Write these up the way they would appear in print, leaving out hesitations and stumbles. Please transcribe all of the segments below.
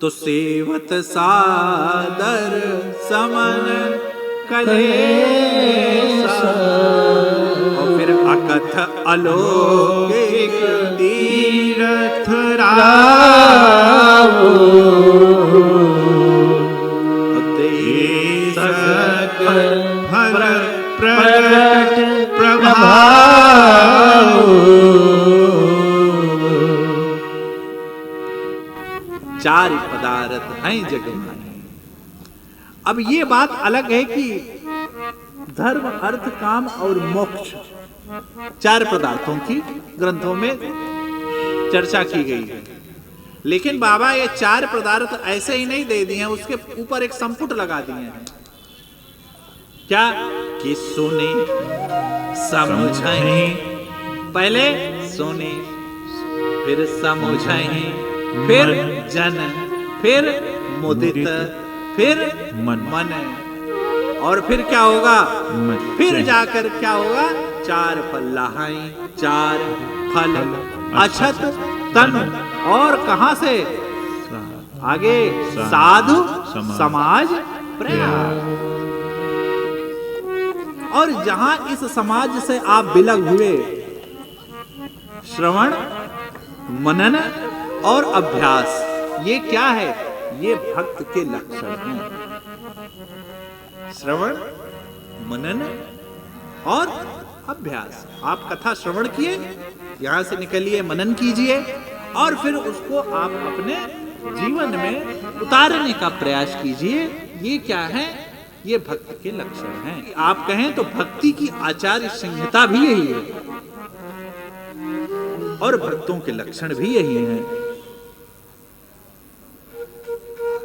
तो सेवत सादर समन कलेसा, और फिर अकथ अलौकिक तीर्थ रावो, देशक फल प्रगट प्रभाव। चार पदार्थ हैं जग में। अब ये बात अलग है कि धर्म, अर्थ, काम और मोक्ष चार पदार्थों की ग्रंथों में चर्चा की गई है, लेकिन बाबा ये चार पदार्थ ऐसे ही नहीं दे दिए हैं, उसके ऊपर एक संपुट लगा दिए हैं। क्या कि सुने समझें, पहले सुने फिर समझें, फिर जन, फिर मुदित, फिर मन, और फिर क्या होगा, फिर जाकर क्या होगा, चार फल लहाएं, चार फल अछत तन, और कहां से आगे साधु समाज प्रयास। और जहां इस समाज से आप बिलग हुए, श्रवण, मनन और अभ्यास, ये क्या है, ये भक्त के लक्षण हैं। श्रवण, मनन और अभ्यास। आप कथा श्रवण किए, यहां से निकलिए, मनन कीजिए, और फिर उसको आप अपने जीवन में उतारने का प्रयास कीजिए। ये क्या है, ये भक्त के लक्षण हैं। आप कहें तो भक्ति की आचार्य संहिता भी यही है, और भक्तों के लक्षण भी यही हैं।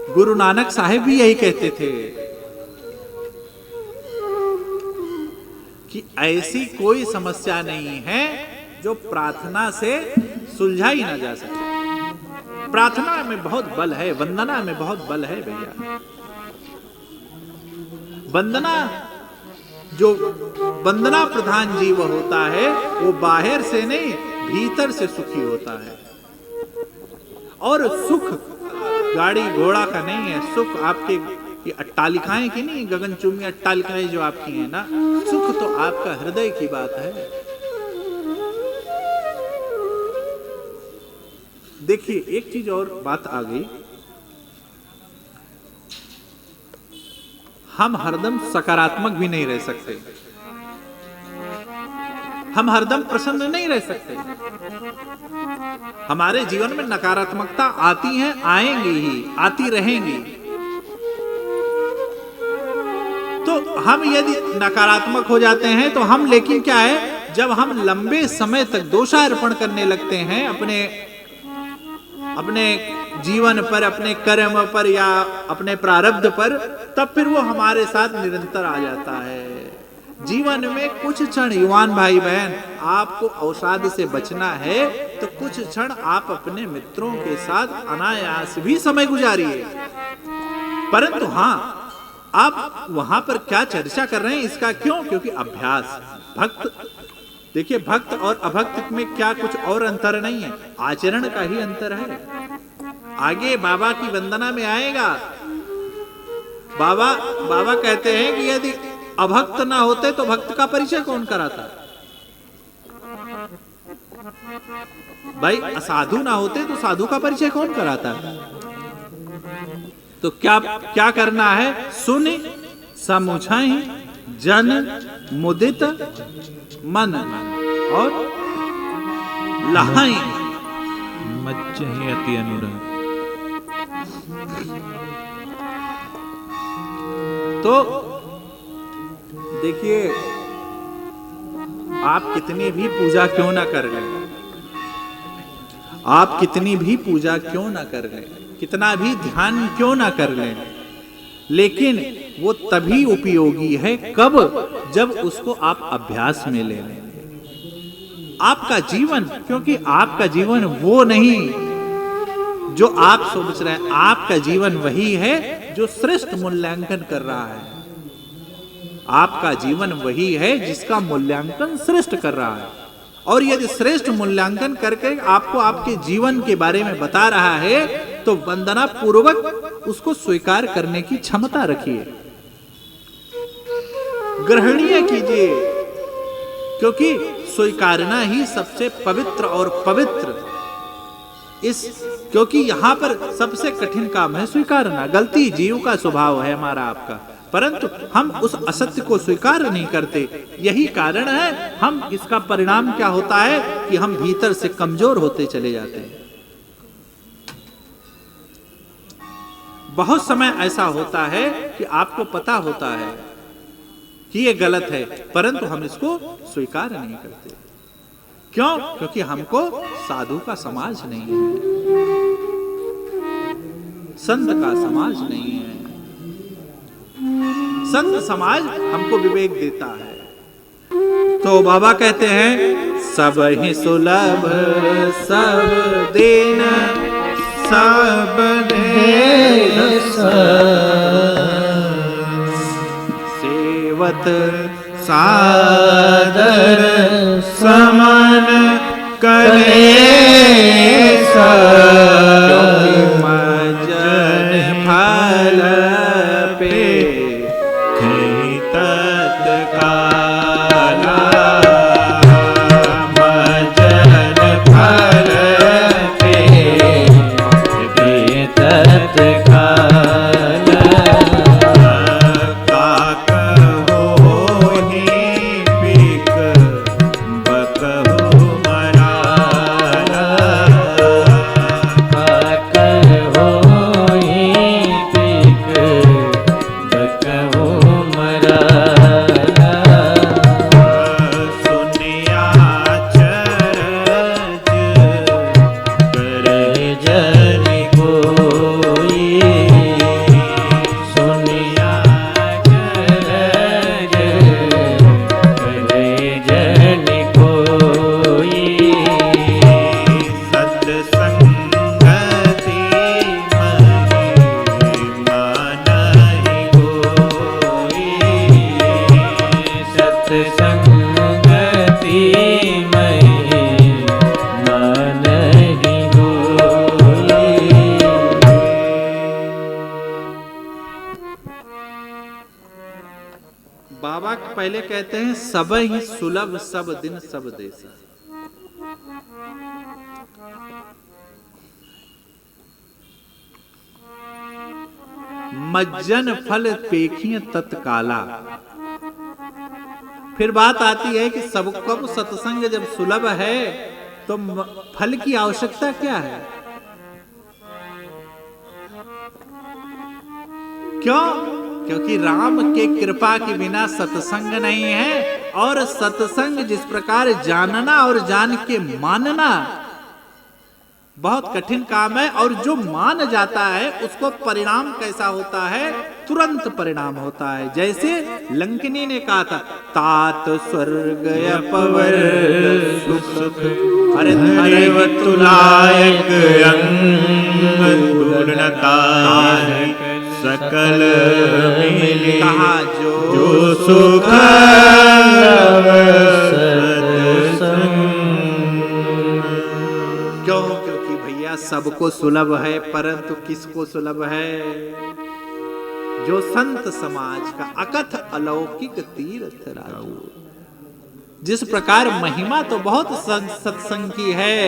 गुरु नानक साहिब भी यही कहते थे कि ऐसी कोई समस्या नहीं है जो प्रार्थना से सुलझाई ना जा सके। प्रार्थना में बहुत बल है, वंदना में बहुत बल है भैया। वंदना, जो वंदना प्रधान जीव होता है, वो बाहर से नहीं भीतर से सुखी होता है। और सुख गाड़ी घोड़ा का नहीं है, सुख आपके ये अट्टालिकाएं की नहीं, गगनचुंबी अट्टालिकाएं जो आपकी हैं ना, सुख तो आपका हृदय की बात है। देखिए एक चीज और बात आ गई, हम हरदम सकारात्मक भी नहीं रह सकते, हम हरदम प्रसन्न नहीं रह सकते। हमारे जीवन में नकारात्मकता आती है, आएंगी ही, आती रहेंगी। तो हम यदि नकारात्मक हो जाते हैं तो हम, लेकिन क्या है, जब हम लंबे समय तक दोषारोपण करने लगते हैं अपने जीवन पर, अपने कर्म पर या अपने प्रारब्ध पर, तब फिर वो हमारे साथ निरंतर आ जाता है। जीवन में कुछ क्षण, युवान भाई बहन, आपको अवसाद से बचना है तो कुछ क्षण आप अपने मित्रों के साथ अनायास भी समय गुजारिए। परंतु हां, आप वहां पर क्या चर्चा कर रहे हैं इसका क्यों, क्योंकि अभ्यास। भक्त, देखिए भक्त और अभक्त में क्या कुछ और अंतर नहीं है, आचरण का ही अंतर है। आगे बाबा की वंदना में आएगा। बाबा कहते हैं कि यदि अभक्त ना होते तो भक्त का परिचय कौन कराता। भाई असाधु ना होते तो साधु का परिचय कौन कराता। तो क्या करना है, सुन समझाएं, जन मुदित मन, और लहाएं मज्जहि अति अनुराग। तो देखिए, आप कितनी भी पूजा क्यों ना कर लें, आप कितनी भी पूजा क्यों ना कर लें, कितना भी ध्यान क्यों ना कर लें, लेकिन वो तभी उपयोगी है कब, जब उसको आप अभ्यास में ले लें। आपका जीवन, क्योंकि आपका जीवन वो नहीं जो आप सोच रहे हैं, आपका जीवन वही है जो श्रेष्ठ मूल्यांकन कर रहा है। आपका जीवन वही है जिसका मूल्यांकन श्रेष्ठ कर रहा है। और यदि श्रेष्ठ मूल्यांकन करके आपको आपके जीवन के बारे में बता रहा है तो वंदना पूर्वक उसको स्वीकार करने की क्षमता रखिए, ग्रहणीय कीजिए, क्योंकि स्वीकारना ही सबसे पवित्र और पवित्र क्योंकि यहां पर सबसे कठिन काम है स्वीकारना। गलती जीव का स्वभाव है हमारा आपका, परंतु हम उस असत्य को स्वीकार नहीं करते। यही कारण है हम इसका परिणाम क्या होता है कि हम भीतर से कमजोर होते चले जाते हैं। बहुत समय ऐसा होता है कि आपको पता होता है कि ये गलत है, परंतु हम इसको स्वीकार नहीं करते। क्यों? क्योंकि हमको साधु का समाज नहीं है, संत का समाज नहीं है। संत समाज हमको विवेक देता है। तो बाबा कहते हैं सब ही सुलभ सब देन सब देन सेवत सादर समन करे मजन फल पे तत्काला मजन फल पे तत्काला बाबा पहले कहते हैं सब ही सुलभ सब दिन सब देश। मज्जन फल पेखिय तत्काला। फिर बात आती है कि सबको सत्संग जब सुलभ है तो फल की आवश्यकता क्या है? क्यों? क्योंकि राम के कृपा के बिना सत्संग नहीं है, और सत्संग जिस प्रकार जानना और जान के मानना बहुत कठिन काम है, और जो मान जाता है उसको परिणाम कैसा होता है? तुरंत परिणाम होता है। जैसे लंकिनी ने कहा था तात स्वर्ग अपवर सुख अरे तुलायक अंगूर्णता सकल मिले कहा जो सुख क्यों? क्योंकि भैया सबको सुलभ है, परंतु किसको सुलभ है? जो संत समाज का अकथ अलौकिक तीर्थ राजू। जिस प्रकार महिमा तो बहुत सत्संग की है,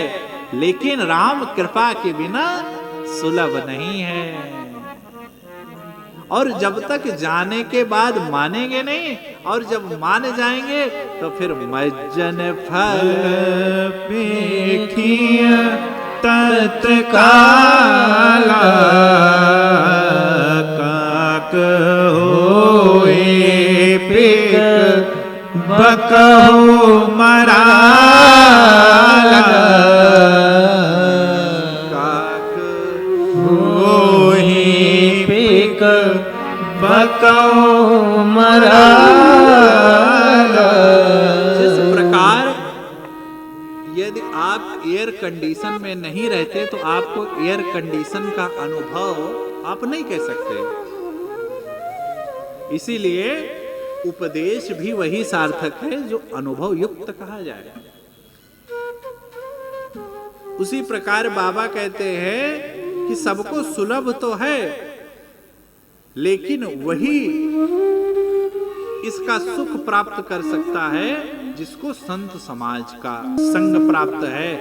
लेकिन राम कृपा के बिना सुलभ नहीं है। और जब तक जाने के बाद मानेंगे नहीं, और जब मान जाएंगे तो फिर मज्जन फल पेखिय तत्काला काक होए पेख बकहो मराला काक होए पेख बकहो मराला। जिस प्रकार यदि आप एयर कंडीशन में नहीं रहते तो आपको एयर कंडीशन का अनुभव आप नहीं कह सकते। इसीलिए उपदेश भी वही सार्थक है जो अनुभव युक्त कहा जाए। उसी प्रकार बाबा कहते हैं कि सबको सुलभ तो है, लेकिन वही इसका सुख प्राप्त कर सकता है जिसको संत समाज का संग प्राप्त है,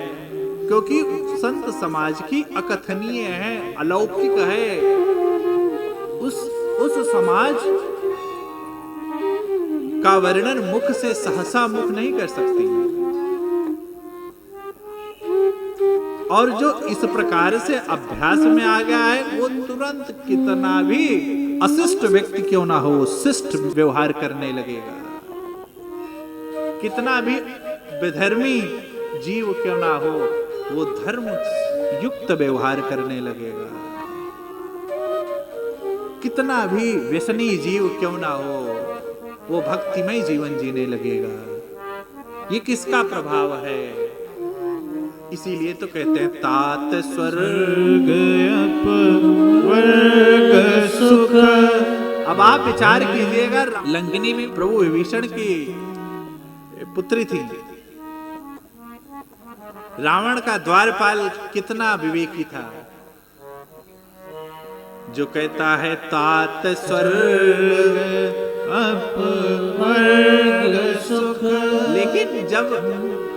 क्योंकि संत समाज की अकथनीय है, अलौकिक है। उस समाज का वर्णन मुख से सहसा मुख नहीं कर सकती। और जो इस प्रकार से अभ्यास में आ गया है, वो तुरंत कितना भी अशिष्ट व्यक्ति क्यों ना हो, शिष्ट व्यवहार करने लगेगा। कितना भी विधर्मी जीव क्यों ना हो, वो धर्म युक्त व्यवहार करने लगेगा। कितना भी व्यसनी जीव क्यों ना हो, वो भक्तिमय जीवन जीने लगेगा। ये किसका प्रभाव है? इसीलिए तो कहते हैं तात स्वर्ग अपवर्ग सुख। अब आप विचार कीजिएगा, लंकिनी भी प्रभु विभीषण की पुत्री थी। रावण का द्वारपाल कितना विवेकी था, जो कहता है तात स्वर्ग अपवर्ग सुख। लेकिन जब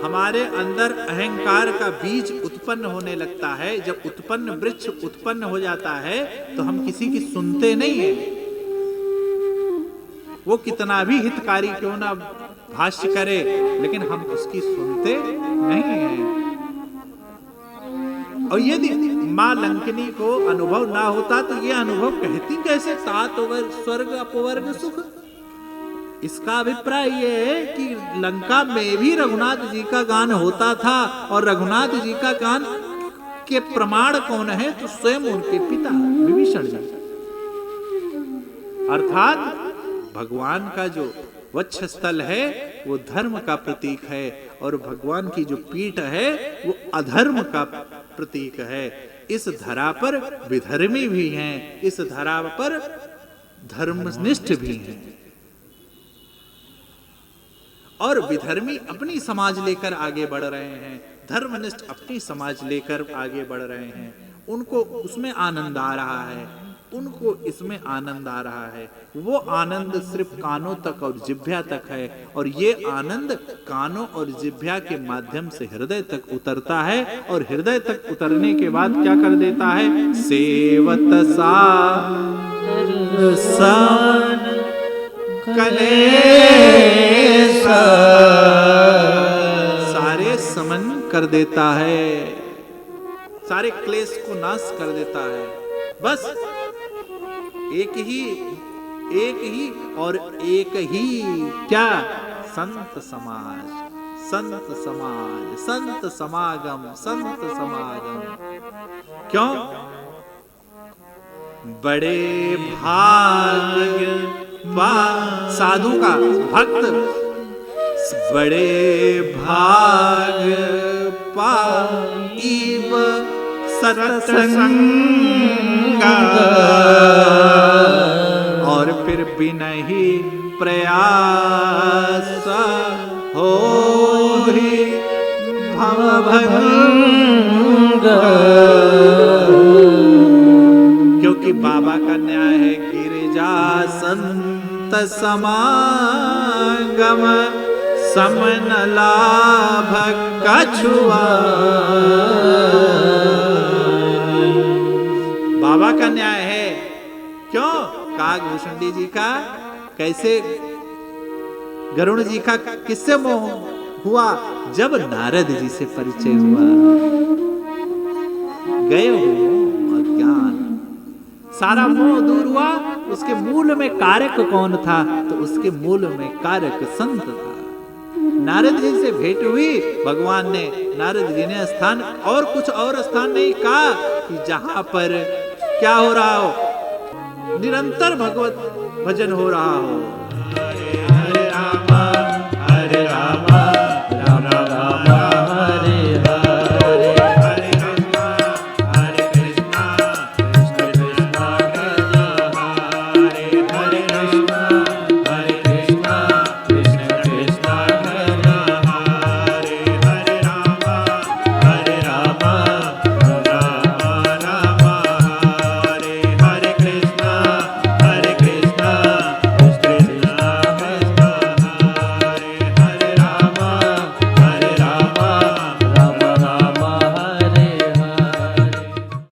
हमारे अंदर अहंकार का बीज उत्पन्न होने लगता है, जब उत्पन्न वृक्ष उत्पन्न हो जाता है, तो हम किसी की सुनते नहीं है। वो कितना भी हितकारी क्यों ना भाष्य करे, लेकिन हम उसकी सुनते नहीं हैं। और यदि मां लंकिनी को अनुभव ना होता तो ये अनुभव कहती कैसे तात स्वर्ग अपवर्ग सुख। इसका अभिप्राय ये है कि लंका में भी रघुनाथ जी का गान होता था, और रघुनाथ जी का गान के प्रमाण कौन है? तो स्वयं उनके पिता विभीषण जी। अर्थात भगवान का जो वक्षस्थल है वो धर्म का प्रतीक है, और भगवान की जो पीठ है वो अधर्म का प्रतीक है। इस धरा पर विधर्मी भी हैं, इस धरा पर धर्मनिष्ठ भी हैं। और विधर्मी अपनी समाज लेकर आगे बढ़ रहे हैं, धर्मनिष्ठ अपनी समाज लेकर आगे बढ़ रहे हैं। उनको उसमें आनंद आ रहा है, उनको इसमें आनंद आ रहा है। वो आनंद सिर्फ कानों तक और जिह्वा तक है, और ये आनंद कानों और जिह्वा के माध्यम से हृदय तक उतरता है, और हृदय तक उतरने के बाद क्या कर देता है? सेवत सान कलेश सारे समन कर देता है, सारे क्लेश को नाश कर देता है। बस एक ही और एक ही क्या? संत समाज, संत समाज, संत समागम, संत समागम। क्यों? बड़े भाग साधु का भक्त, बड़े भाग पाइब सत्संगा, और फिर बिनहि प्रयास होहि भवभंग। क्योंकि बाबा का न्याय है गिरिजा संत समागम, समन लाभ कछुआ। बाबा का न्याय है। क्यों? काकभूषणी जी का कैसे, गरुड़ जी का किससे मोह हुआ? जब नारद जी से परिचय हुआ। गए हो अज्ञान, सारा मोह दूर हुआ। उसके मूल में कारक कौन था? तो उसके मूल में कारक संत था। नारद जी से भेंट हुई, भगवान ने नारद जी ने स्थान और कुछ और स्थान नहीं कहा कि जहां पर क्या हो रहा हो, निरंतर भगवत भजन हो रहा हो,